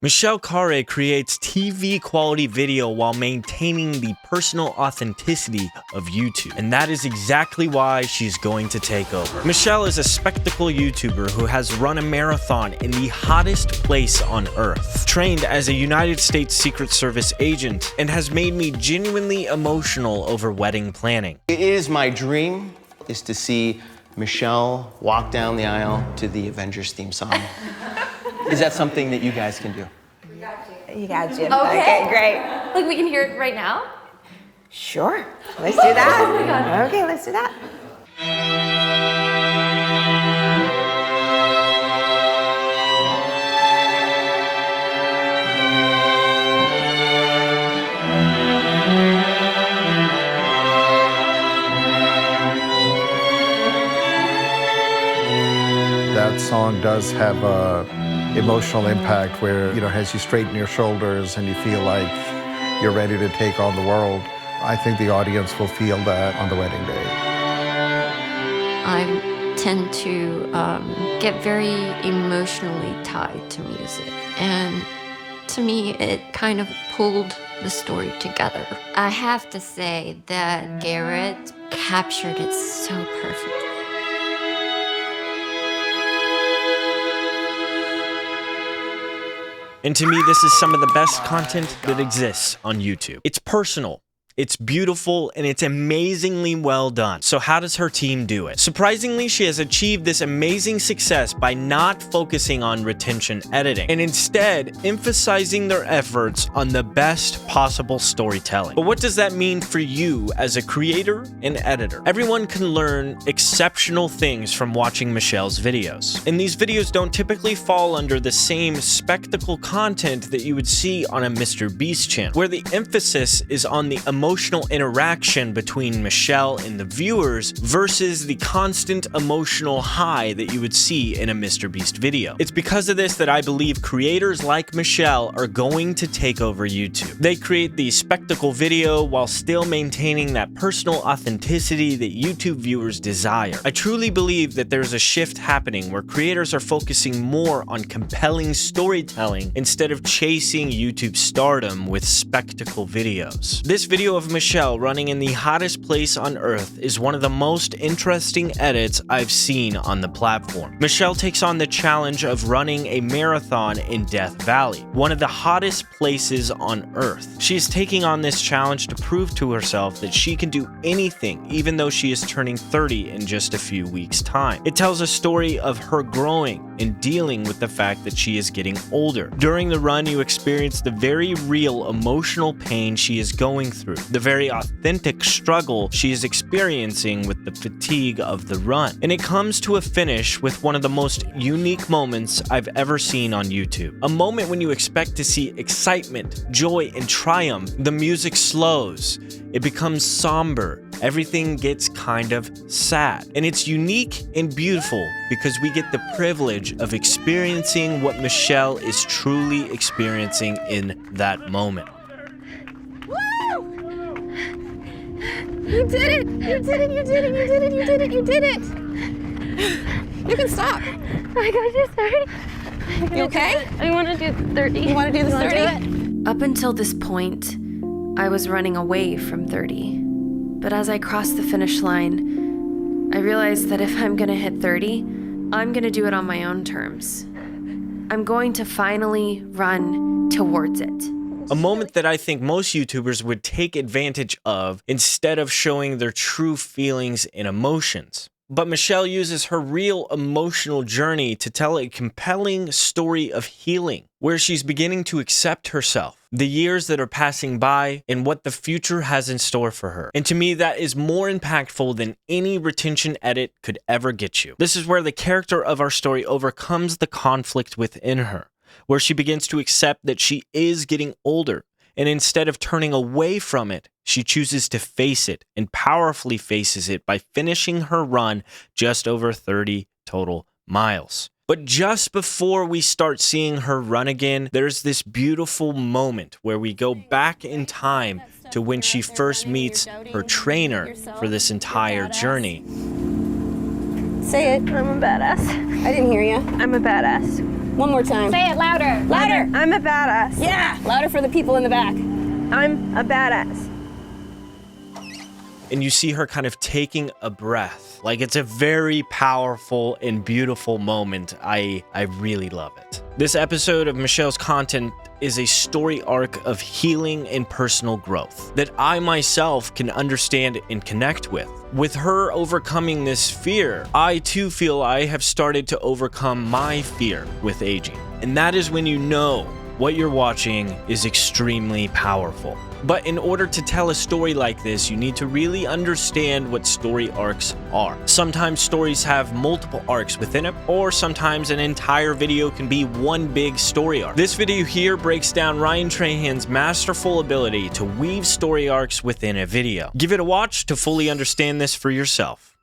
Michelle Khare creates TV quality video while maintaining the personal authenticity of YouTube, and that is exactly why she's going to take over. Michelle is a spectacle YouTuber who has run a marathon in the hottest place on earth, trained as a United States Secret Service agent, and has made me genuinely emotional over wedding planning. It is my dream is to see Michelle walk down the aisle to the Avengers theme song. Is that something that you guys can do? You got you. Okay, great. Like we can hear it right now? Sure. Let's do that. Oh my God. Okay, let's do that. That song does have a emotional impact where, has you straighten your shoulders and you feel like you're ready to take on the world. I think the audience will feel that on the wedding day. I tend to get very emotionally tied to music, and to me it kind of pulled the story together. I have to say that Garrett captured it so perfectly. And to me, this is some of the best content that exists on YouTube. It's personal, it's beautiful, and it's amazingly well done. So how does her team do it? Surprisingly, she has achieved this amazing success by not focusing on retention editing, and instead emphasizing their efforts on the best possible storytelling. But what does that mean for you as a creator and editor? Everyone can learn exceptional things from watching Michelle's videos. And these videos don't typically fall under the same spectacle content that you would see on a Mr. Beast channel, where the emphasis is on the emotional interaction between Michelle and the viewers versus the constant emotional high that you would see in a Mr. Beast video. It's because of this that I believe creators like Michelle are going to take over YouTube. They create the spectacle video while still maintaining that personal authenticity that YouTube viewers desire. I truly believe that there's a shift happening where creators are focusing more on compelling storytelling instead of chasing YouTube stardom with spectacle videos. This video of Michelle running in the hottest place on earth is one of the most interesting edits I've seen on the platform. Michelle takes on the challenge of running a marathon in Death Valley, one of the hottest places on earth. She is taking on this challenge to prove to herself that she can do anything, even though she is turning 30 in just a few weeks' time. It tells a story of her growing and dealing with the fact that she is getting older. During the run, you experience the very real emotional pain she is going through, the very authentic struggle she is experiencing with the fatigue of the run. And it comes to a finish with one of the most unique moments I've ever seen on YouTube. A moment when you expect to see excitement, joy, and triumph. The music slows. It becomes somber. Everything gets kind of sad. And it's unique and beautiful because we get the privilege of experiencing what Michelle is truly experiencing in that moment. You did it! You did it! You did it! You did it! You did it! You did it! You can stop. I got you 30. You okay? I want to do 30. You want to do the 30? Up until this point, I was running away from 30. But as I crossed the finish line, I realized that if I'm gonna hit 30, I'm gonna do it on my own terms. I'm going to finally run towards it. A moment that I think most YouTubers would take advantage of instead of showing their true feelings and emotions. But Michelle uses her real emotional journey to tell a compelling story of healing, where she's beginning to accept herself, the years that are passing by, and what the future has in store for her. And to me, that is more impactful than any retention edit could ever get you. This is where the character of our story overcomes the conflict within her, where she begins to accept that she is getting older, and instead of turning away from it, she chooses to face it and powerfully faces it by finishing her run just over 30 total miles. But just before we start seeing her run again, there's this beautiful moment where we go back in time to when she first meets her trainer for this entire journey. Say it. I'm a badass. I didn't hear you. I'm a badass. One more time. Say it louder. Louder. I'm a badass. Yeah, louder for the people in the back. I'm a badass. And you see her kind of taking a breath. Like, it's a very powerful and beautiful moment. I really love it. This episode of Michelle's content is a story arc of healing and personal growth that I myself can understand and connect with. With her overcoming this fear, I too feel I have started to overcome my fear with aging. And that is when you know what you're watching is extremely powerful. But in order to tell a story like this, you need to really understand what story arcs are. Sometimes stories have multiple arcs within it, or sometimes an entire video can be one big story arc. This video here breaks down Ryan Trahan's masterful ability to weave story arcs within a video. Give it a watch to fully understand this for yourself.